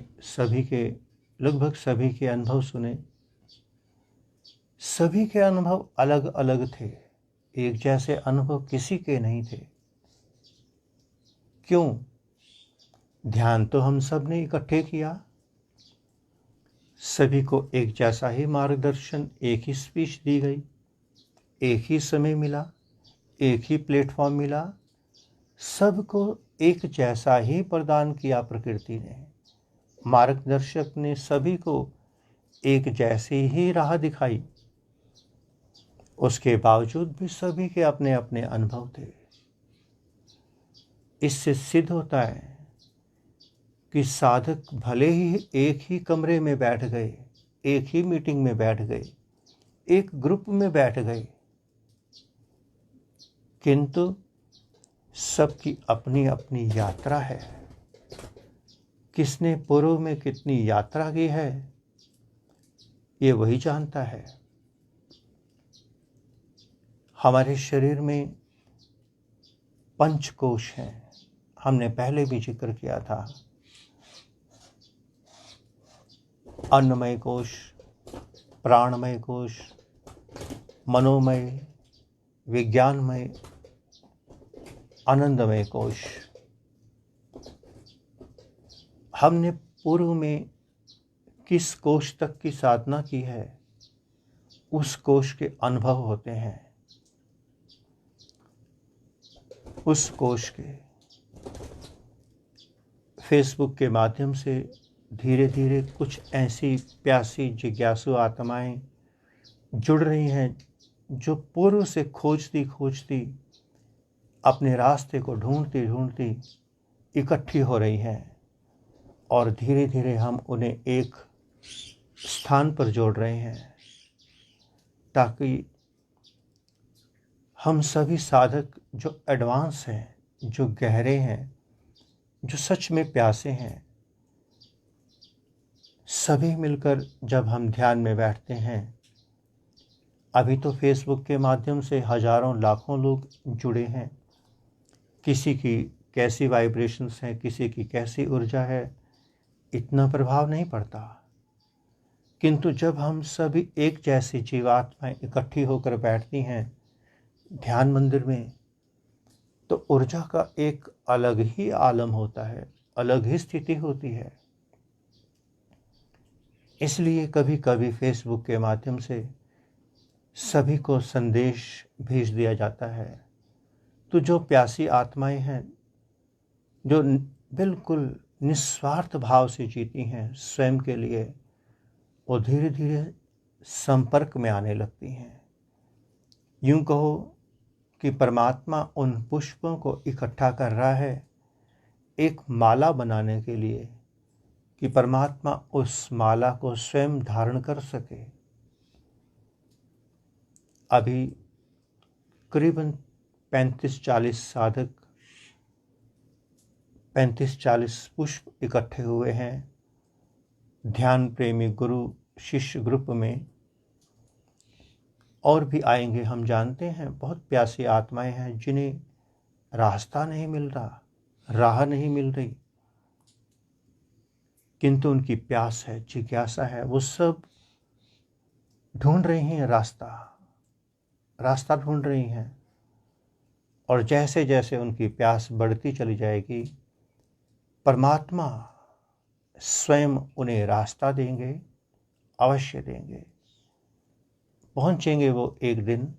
लगभग सभी के अनुभव सुने। सभी के अनुभव अलग अलग थे, एक जैसे अनुभव किसी के नहीं थे। क्यों? ध्यान तो हम सब ने इकट्ठे किया, सभी को एक जैसा ही मार्गदर्शन, एक ही स्पीच दी गई, एक ही समय मिला, एक ही प्लेटफॉर्म मिला, सबको एक जैसा ही प्रदान किया प्रकृति ने। मार्गदर्शक ने सभी को एक जैसी ही राह दिखाई। उसके बावजूद भी सभी के अपने अपने अनुभव थे। इससे सिद्ध होता है कि साधक भले ही एक ही कमरे में बैठ गए, एक ही मीटिंग में बैठ गए, एक ग्रुप में बैठ गए, किंतु सबकी अपनी अपनी यात्रा है। किसने पूर्व में कितनी यात्रा की है, ये वही जानता है। हमारे शरीर में पंचकोश हैं, हमने पहले भी जिक्र किया था। अन्नमय कोश, प्राणमय कोश, मनोमय, विज्ञानमय, आनंदमय कोश। हमने पूर्व में किस कोश तक की साधना की है, उस कोश के अनुभव होते हैं। उस कोश के फेसबुक के माध्यम से धीरे धीरे कुछ ऐसी प्यासी जिज्ञासु आत्माएं जुड़ रही हैं, जो पूर्व से खोजती खोजती अपने रास्ते को ढूंढती ढूंढती इकट्ठी हो रही हैं, और धीरे धीरे हम उन्हें एक स्थान पर जोड़ रहे हैं, ताकि हम सभी साधक जो एडवांस हैं, जो गहरे हैं, जो सच में प्यासे हैं, सभी मिलकर जब हम ध्यान में बैठते हैं। अभी तो फेसबुक के माध्यम से हजारों लाखों लोग जुड़े हैं। किसी की कैसी वाइब्रेशंस हैं, किसी की कैसी ऊर्जा है, इतना प्रभाव नहीं पड़ता। किंतु जब हम सभी एक जैसी जीवात्माएं इकट्ठी होकर बैठती हैं ध्यान मंदिर में, तो ऊर्जा का एक अलग ही आलम होता है, अलग ही स्थिति होती है। इसलिए कभी कभी फेसबुक के माध्यम से सभी को संदेश भेज दिया जाता है। तो जो प्यासी आत्माएं हैं, जो बिल्कुल निस्वार्थ भाव से जीती हैं स्वयं के लिए, वो धीरे धीरे संपर्क में आने लगती हैं। यूं कहो कि परमात्मा उन पुष्पों को इकट्ठा कर रहा है एक माला बनाने के लिए, कि परमात्मा उस माला को स्वयं धारण कर सके। अभी करीबन 35-40 साधक, 35-40 पुष्प इकट्ठे हुए हैं ध्यान प्रेमी गुरु शिष्य ग्रुप में। और भी आएंगे, हम जानते हैं। बहुत प्यासी आत्माएं हैं जिन्हें रास्ता नहीं मिल रहा, राह नहीं मिल रही, किंतु उनकी प्यास है, जिज्ञासा है। वो सब ढूंढ रही हैं रास्ता ढूंढ रही हैं। और जैसे जैसे उनकी प्यास बढ़ती चली जाएगी, परमात्मा स्वयं उन्हें रास्ता देंगे, अवश्य देंगे। पहुंचेंगे वो एक दिन,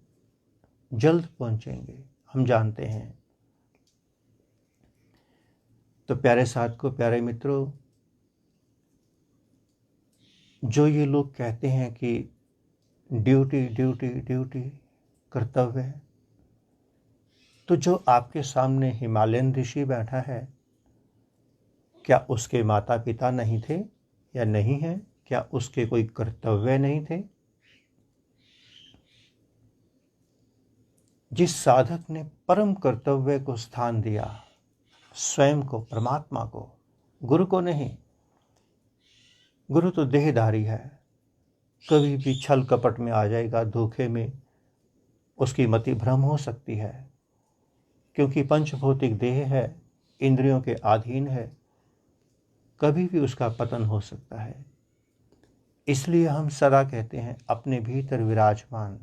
जल्द पहुंचेंगे, हम जानते हैं। तो प्यारे साधकों, प्यारे मित्रों, जो ये लोग कहते हैं कि ड्यूटी ड्यूटी ड्यूटी, कर्तव्य है, तो जो आपके सामने हिमालयन ऋषि बैठा है, क्या उसके माता पिता नहीं थे या नहीं है? क्या उसके कोई कर्तव्य नहीं थे? जिस साधक ने परम कर्तव्य को स्थान दिया, स्वयं को, परमात्मा को, गुरु को नहीं। गुरु तो देहधारी है, कभी भी छल कपट में आ जाएगा, धोखे में उसकी मति भ्रम हो सकती है, क्योंकि पंचभौतिक देह है, इंद्रियों के अधीन है, कभी भी उसका पतन हो सकता है। इसलिए हम सदा कहते हैं अपने भीतर विराजमान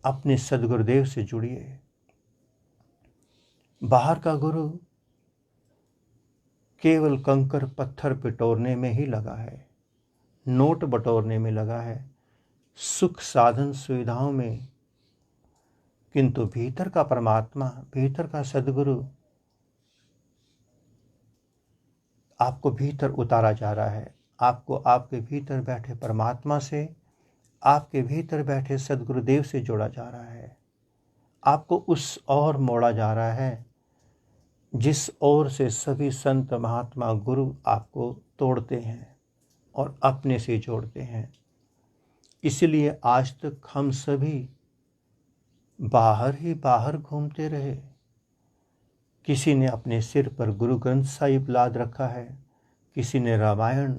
अपने सद्गुरुदेव से जुड़िए। बाहर का गुरु केवल कंकर पत्थर पिटोरने में ही लगा है, नोट बटोरने में लगा है, सुख साधन सुविधाओं में, किंतु भीतर का परमात्मा, भीतर का सद्गुरु आपको भीतर उतारा जा रहा है। आपको आपके भीतर बैठे परमात्मा से, आपके भीतर बैठे सद्गुरुदेव से जोड़ा जा रहा है। आपको उस ओर मोड़ा जा रहा है जिस ओर से सभी संत महात्मा गुरु आपको तोड़ते हैं और अपने से जोड़ते हैं। इसलिए आज तक हम सभी बाहर ही बाहर घूमते रहे। किसी ने अपने सिर पर गुरु ग्रंथ साहिब लाद रखा है, किसी ने रामायण,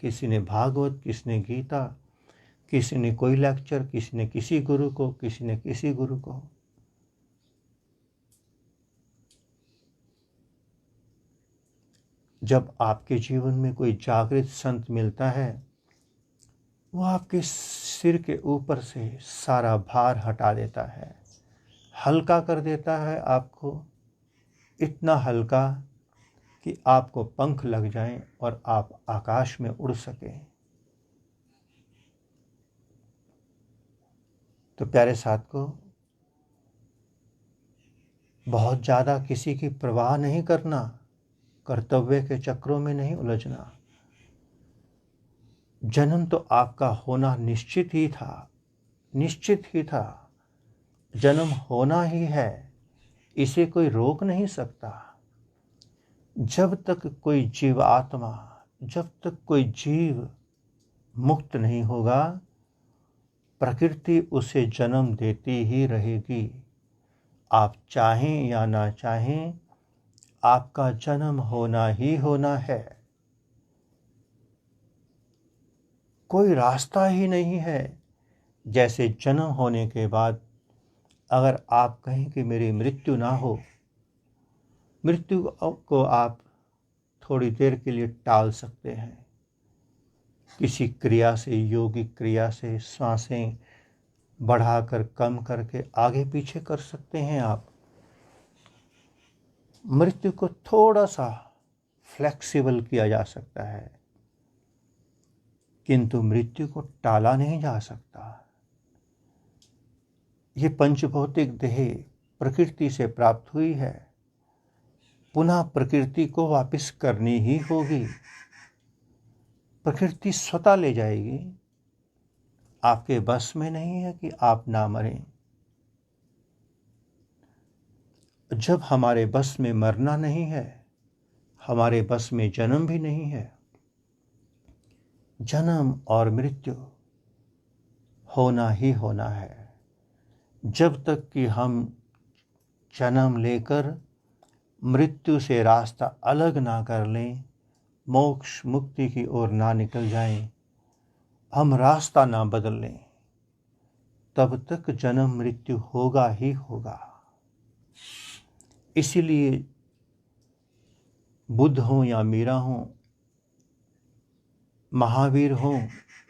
किसी ने भागवत, किसी ने गीता, किसी ने कोई लेक्चर, किसी ने किसी गुरु को, किसी ने किसी गुरु को। जब आपके जीवन में कोई जागृत संत मिलता है, वो आपके सिर के ऊपर से सारा भार हटा देता है, हल्का कर देता है आपको, इतना हल्का कि आपको पंख लग जाएं और आप आकाश में उड़ सकें। तो प्यारे साथ को, बहुत ज़्यादा किसी की परवाह नहीं करना, कर्तव्य के चक्रों में नहीं उलझना। जन्म तो आपका होना निश्चित ही था, निश्चित ही था। जन्म होना ही है, इसे कोई रोक नहीं सकता। जब तक कोई जीवात्मा, जब तक कोई जीव मुक्त नहीं होगा, प्रकृति उसे जन्म देती ही रहेगी। आप चाहें या ना चाहें, आपका जन्म होना ही होना है। कोई रास्ता ही नहीं है। जैसे जन्म होने के बाद अगर आप कहें कि मेरी मृत्यु ना हो, मृत्यु को आप थोड़ी देर के लिए टाल सकते हैं। किसी क्रिया से, योगिक क्रिया से सांसें बढ़ाकर कम करके आगे पीछे कर सकते हैं आप। मृत्यु को थोड़ा सा फ्लेक्सिबल किया जा सकता है, किंतु मृत्यु को टाला नहीं जा सकता। ये पंचभौतिक देह प्रकृति से प्राप्त हुई है, पुनः प्रकृति को वापस करनी ही होगी। प्रकृति स्वतः ले जाएगी, आपके बस में नहीं है कि आप ना मरें। जब हमारे बस में मरना नहीं है, हमारे बस में जन्म भी नहीं है। जन्म और मृत्यु होना ही होना है। जब तक कि हम जन्म लेकर मृत्यु से रास्ता अलग ना कर लें, मोक्ष मुक्ति की ओर ना निकल जाएं, हम रास्ता ना बदल लें, तब तक जन्म मृत्यु होगा ही होगा। इसीलिए बुद्ध हो या मीरा हो, महावीर हो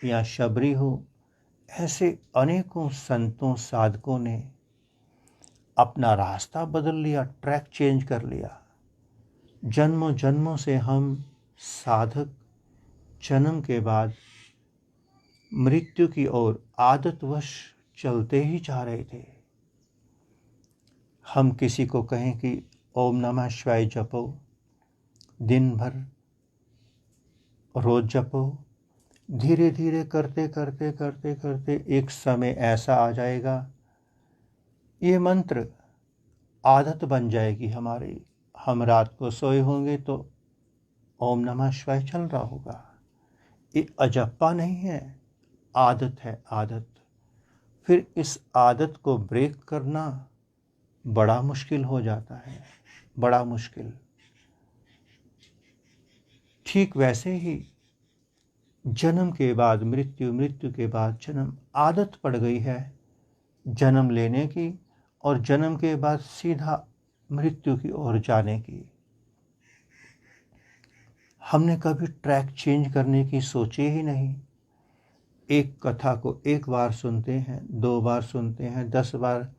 या शबरी हो, ऐसे अनेकों संतों साधकों ने अपना रास्ता बदल लिया, ट्रैक चेंज कर लिया। जन्मों जन्मों से हम साधक जन्म के बाद मृत्यु की ओर आदतवश चलते ही जा रहे थे। हम किसी को कहें कि ओम नमः शिवाय जपो, दिन भर रोज जपो, धीरे धीरे करते करते करते करते एक समय ऐसा आ जाएगा, ये मंत्र आदत बन जाएगी हमारी। हम रात को सोए होंगे तो ओम नमः शिवाय चल रहा होगा। ये अजप्पा नहीं है, आदत है, आदत। फिर इस आदत को ब्रेक करना बड़ा मुश्किल हो जाता है, बड़ा मुश्किल। ठीक वैसे ही जन्म के बाद मृत्यु, मृत्यु के बाद जन्म, आदत पड़ गई है जन्म लेने की और जन्म के बाद सीधा मृत्यु की ओर जाने की। हमने कभी ट्रैक चेंज करने की सोची ही नहीं। एक कथा को एक बार सुनते हैं, 2 बार सुनते हैं, 10 बार,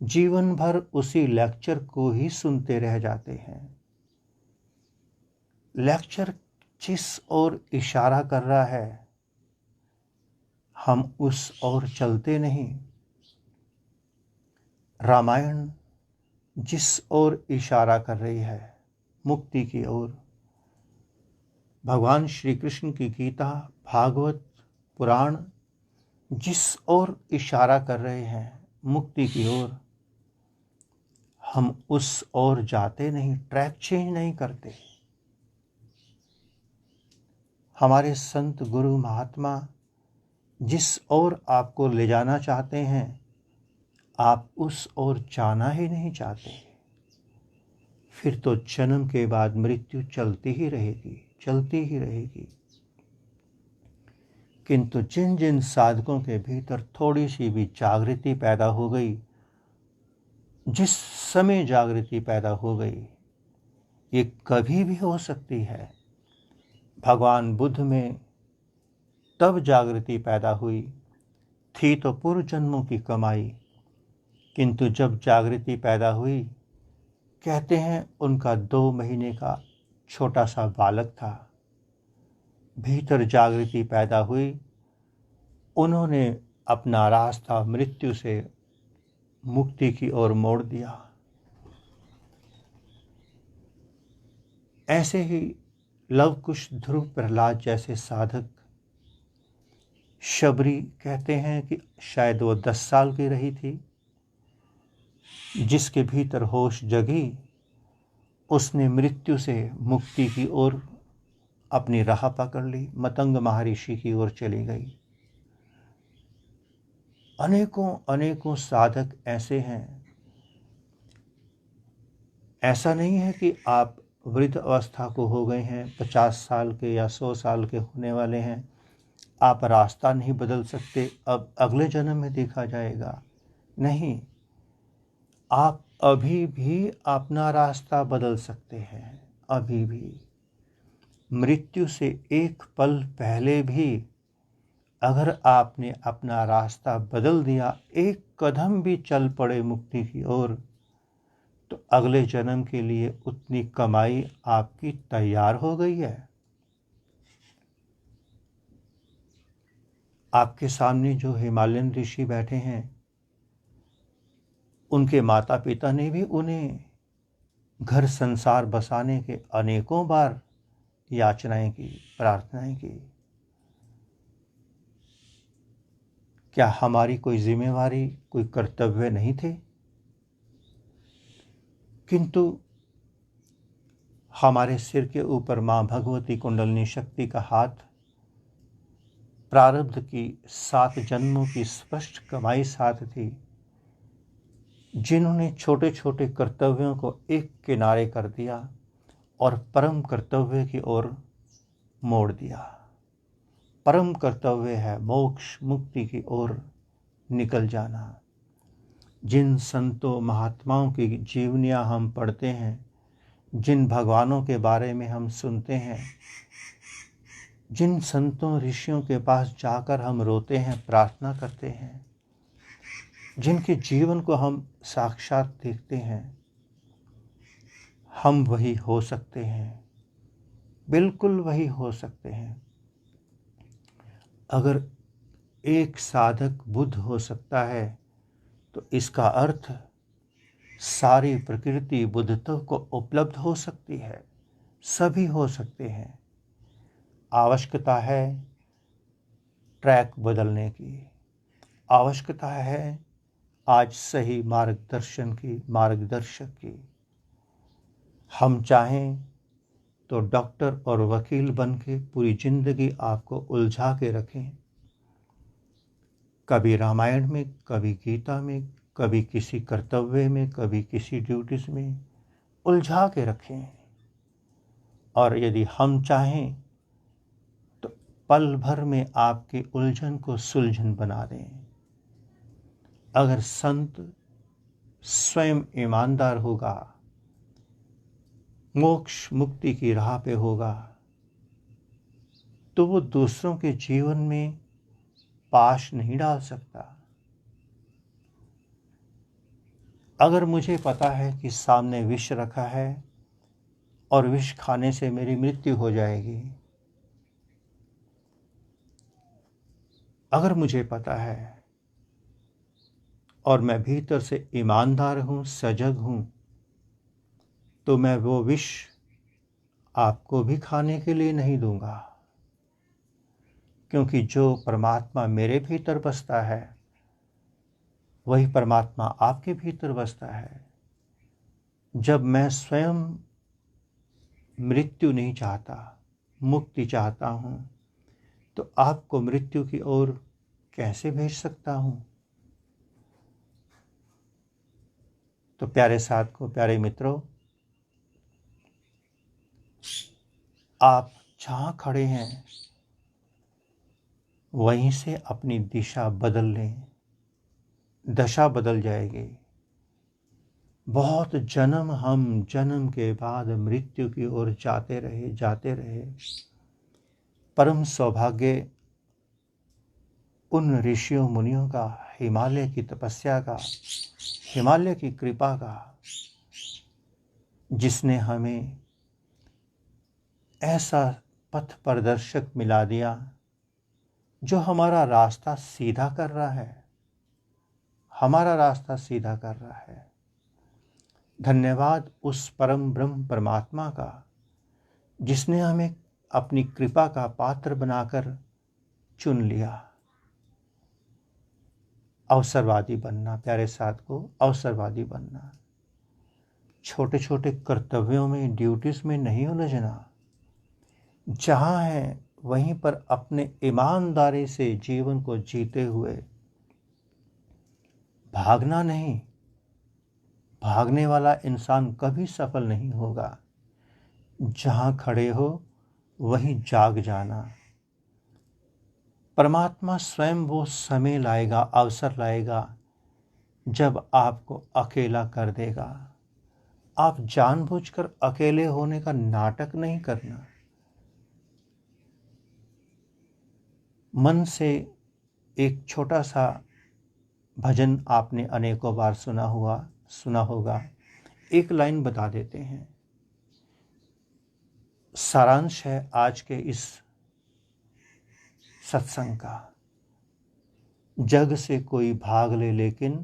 जीवन भर उसी लेक्चर को ही सुनते रह जाते हैं। लेक्चर जिस ओर इशारा कर रहा है, हम उस ओर चलते नहीं। रामायण जिस ओर इशारा कर रही है, मुक्ति की ओर, भगवान श्री कृष्ण की गीता, भागवत, पुराण जिस ओर इशारा कर रहे हैं, मुक्ति की ओर, हम उस ओर जाते नहीं, ट्रैक चेंज नहीं करते। हमारे संत गुरु महात्मा जिस ओर आपको ले जाना चाहते हैं, आप उस ओर जाना ही नहीं चाहते। फिर तो जन्म के बाद मृत्यु चलती ही रहेगी, चलती ही रहेगी। किंतु जिन जिन साधकों के भीतर थोड़ी सी भी जागृति पैदा हो गई, जिस समय जागृति पैदा हो गई, ये कभी भी हो सकती है। भगवान बुद्ध में तब जागृति पैदा हुई थी तो पूर्व जन्मों की कमाई, किंतु जब जागृति पैदा हुई, कहते हैं उनका 2 महीने का छोटा सा बालक था, भीतर जागृति पैदा हुई, उन्होंने अपना रास्ता मृत्यु से मुक्ति की ओर मोड़ दिया। ऐसे ही लव कुश, ध्रुव, प्रहलाद जैसे साधक, शबरी कहते हैं कि शायद वो 10 साल की रही थी, जिसके भीतर होश जगी, उसने मृत्यु से मुक्ति की ओर अपनी राह पकड़ ली, मतंग महर्षि की ओर चली गई। अनेकों अनेकों साधक ऐसे हैं। ऐसा नहीं है कि आप वृद्ध अवस्था को हो गए हैं, 50 साल के या 100 साल के होने वाले हैं, आप रास्ता नहीं बदल सकते, अब अगले जन्म में देखा जाएगा। नहीं, आप अभी भी अपना रास्ता बदल सकते हैं। अभी भी मृत्यु से एक पल पहले भी अगर आपने अपना रास्ता बदल दिया, एक कदम भी चल पड़े मुक्ति की ओर, तो अगले जन्म के लिए उतनी कमाई आपकी तैयार हो गई है। आपके सामने जो हिमालयन ऋषि बैठे हैं, उनके माता पिता ने भी उन्हें घर संसार बसाने के अनेकों बार याचनाएं की, प्रार्थनाएं की। क्या हमारी कोई जिम्मेवारी, कोई कर्तव्य नहीं थे? किंतु हमारे सिर के ऊपर मां भगवती कुंडलिनी शक्ति का हाथ, प्रारब्ध की 7 जन्मों की स्पष्ट कमाई साथ थी, जिन्होंने छोटे छोटे कर्तव्यों को एक किनारे कर दिया और परम कर्तव्य की ओर मोड़ दिया। परम कर्तव्य है मोक्ष, मुक्ति की ओर निकल जाना। जिन संतों महात्माओं की जीवनियाँ हम पढ़ते हैं, जिन भगवानों के बारे में हम सुनते हैं, जिन संतों ऋषियों के पास जाकर हम रोते हैं, प्रार्थना करते हैं, जिनके जीवन को हम साक्षात देखते हैं, हम वही हो सकते हैं, बिल्कुल वही हो सकते हैं। अगर एक साधक बुद्ध हो सकता है, तो इसका अर्थ सारी प्रकृति बुद्धत्व को उपलब्ध हो सकती है, सभी हो सकते हैं। आवश्यकता है ट्रैक बदलने की, आवश्यकता है आज सही मार्गदर्शन की, मार्गदर्शक की। हम चाहें तो डॉक्टर और वकील बन के पूरी जिंदगी आपको उलझा के रखें, कभी रामायण में, कभी गीता में, कभी किसी कर्तव्य में, कभी किसी ड्यूटीज में उलझा के रखें। और यदि हम चाहें तो पल भर में आपके उलझन को सुलझन बना दें। अगर संत स्वयं ईमानदार होगा, मोक्ष मुक्ति की राह पे होगा, तो वो दूसरों के जीवन में पाश नहीं डाल सकता। अगर मुझे पता है कि सामने विष रखा है और विष खाने से मेरी मृत्यु हो जाएगी, अगर मुझे पता है और मैं भीतर से ईमानदार हूँ, सजग हूँ, तो मैं वो विष आपको भी खाने के लिए नहीं दूंगा, क्योंकि जो परमात्मा मेरे भीतर बसता है वही परमात्मा आपके भीतर बसता है। जब मैं स्वयं मृत्यु नहीं चाहता, मुक्ति चाहता हूँ, तो आपको मृत्यु की ओर कैसे भेज सकता हूँ? तो प्यारे साथियों, प्यारे मित्रों, आप जहाँ खड़े हैं वहीं से अपनी दिशा बदल लें, दशा बदल जाएगी। बहुत जन्म हम जन्म के बाद मृत्यु की ओर जाते रहे। परम सौभाग्य उन ऋषियों मुनियों का, हिमालय की तपस्या का, हिमालय की कृपा का, जिसने हमें ऐसा पथ प्रदर्शक मिला दिया जो हमारा रास्ता सीधा कर रहा है, हमारा रास्ता सीधा कर रहा है। धन्यवाद उस परम ब्रह्म परमात्मा का, जिसने हमें अपनी कृपा का पात्र बनाकर चुन लिया। अवसरवादी बनना, प्यारे साथ को अवसरवादी बनना, छोटे छोटे कर्तव्यों में, ड्यूटीज में नहीं उलझना। जहाँ है वहीं पर अपने ईमानदारी से जीवन को जीते हुए भागना नहीं। भागने वाला इंसान कभी सफल नहीं होगा। जहाँ खड़े हो वहीं जाग जाना। परमात्मा स्वयं वो समय लाएगा, अवसर लाएगा, जब आपको अकेला कर देगा। आप जानबूझकर अकेले होने का नाटक नहीं करना। मन से एक छोटा सा भजन आपने अनेकों बार सुना होगा। एक लाइन बता देते हैं। सारांश है आज के इस सत्संग का। जग से कोई भाग ले लेकिन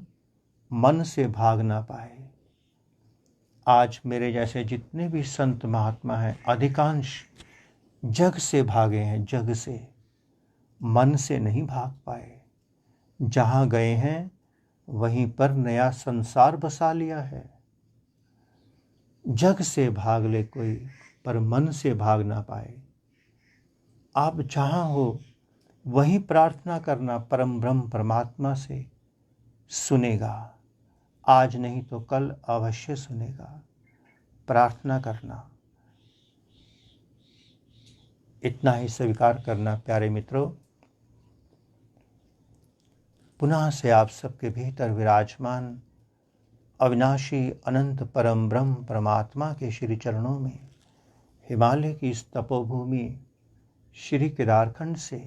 मन से भाग ना पाए। आज मेरे जैसे जितने भी संत महात्मा हैं, अधिकांश जग से भागे हैं, जग से, मन से नहीं भाग पाए। जहाँ गए हैं वहीं पर नया संसार बसा लिया है। जग से भाग ले कोई, पर मन से भाग ना पाए। आप जहाँ हो वहीं प्रार्थना करना, परम ब्रह्म परमात्मा से सुनेगा। आज नहीं तो कल अवश्य सुनेगा। प्रार्थना करना, इतना ही स्वीकार करना। प्यारे मित्रों, पुनः से आप सबके भीतर विराजमान अविनाशी अनंत परम ब्रह्म परमात्मा के श्री चरणों में, हिमालय की इस तपोभूमि श्री केदारखंड से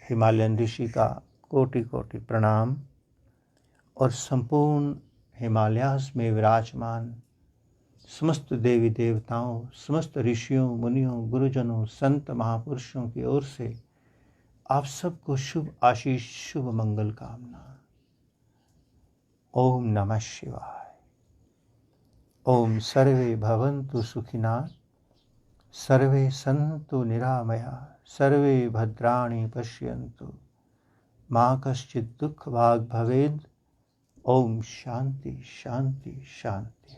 हिमालयन ऋषि का कोटि कोटि प्रणाम। और संपूर्ण हिमालयास में विराजमान समस्त देवी देवताओं, समस्त ऋषियों, मुनियों, गुरुजनों, संत महापुरुषों की ओर से आप सबको शुभ आशीष, शुभ मंगल कामना। ओम नमः शिवाय। ओम सर्वे भवन्तु सुखिनः, सर्वे सन्तु निरामया, सर्वे भद्राणि पश्यन्तु, मा कश्चित् दुःखभाग् भवेत्। ओम शांति शांति शांति।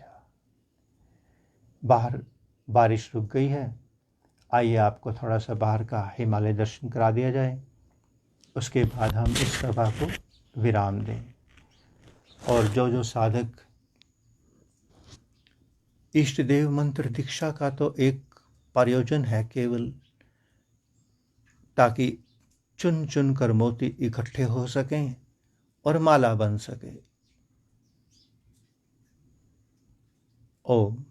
बाहर बारिश रुक गई है। आइए आपको थोड़ा सा बाहर का हिमालय दर्शन करा दिया जाए, उसके बाद हम इस सभा को विराम दें। और जो साधक इष्ट देव मंत्र दीक्षा का तो एक प्रयोजन है केवल, ताकि चुन चुन कर मोती इकट्ठे हो सकें और माला बन सके। ओम।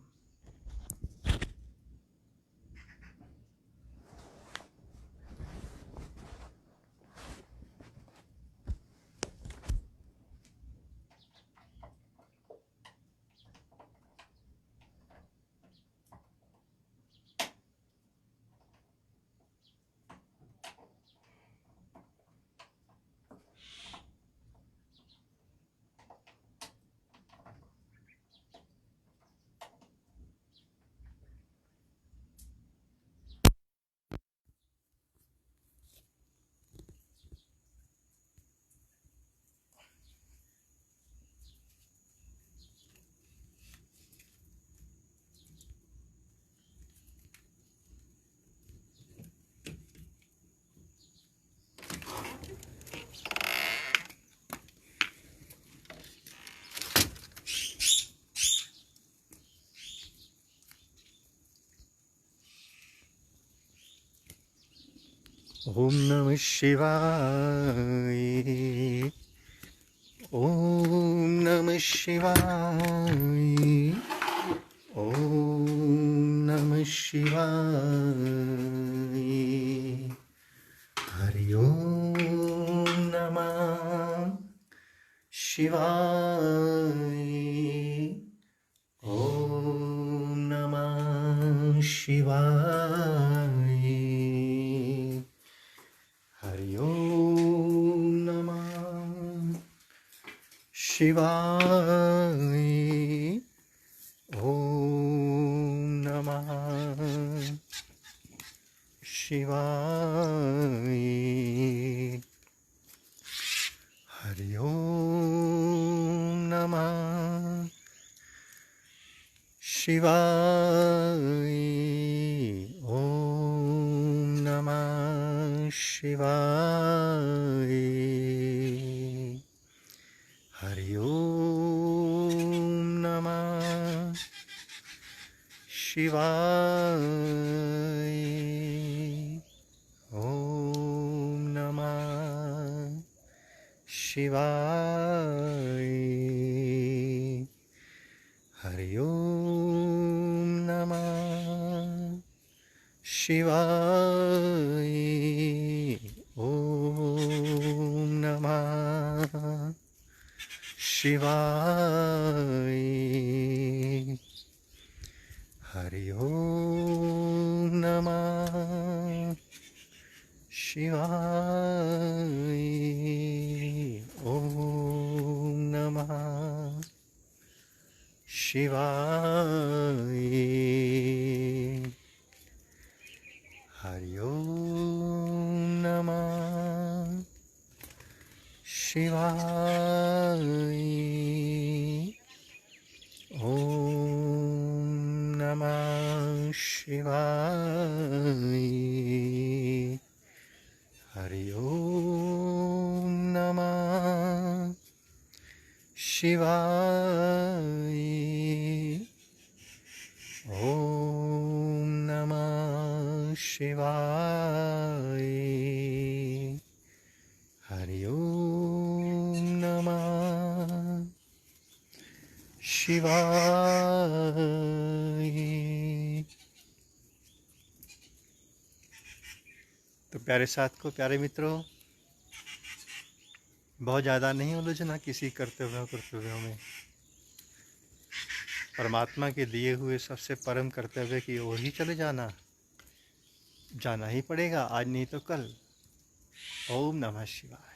ओम नमः शिवाय। ओम नमः शिवाय। ओम नमः शिवाय। हरि ओम नमः शिवाय। ओम नमः शिवाय। हरि ओम नमः शिवाय। ओम नमः शिवाय। हरि ओम नमः शिवाय। ओम नमः शिवाय। हरि ओम नमः शिवाय। ओम नमः शिवाय। हरि ओम नमः शिवाय। ओम नमः शिवाय। हरि ओम नमः शिवाय। ओम नमः शिवाय। हरि ओम नमः शिवाय। ओम नमः शिवाय। हरि ओम नमः शिवाय। ओम नमः शिवाय। हरि ओम नमः शिवाय। तो प्यारे साथ को, प्यारे मित्रों, बहुत ज़्यादा नहीं उलझना किसी कर्तव्यों में। परमात्मा के दिए हुए सबसे परम कर्तव्य की ओर ही चले जाना ही पड़ेगा, आज नहीं तो कल। ओम नमः शिवाय।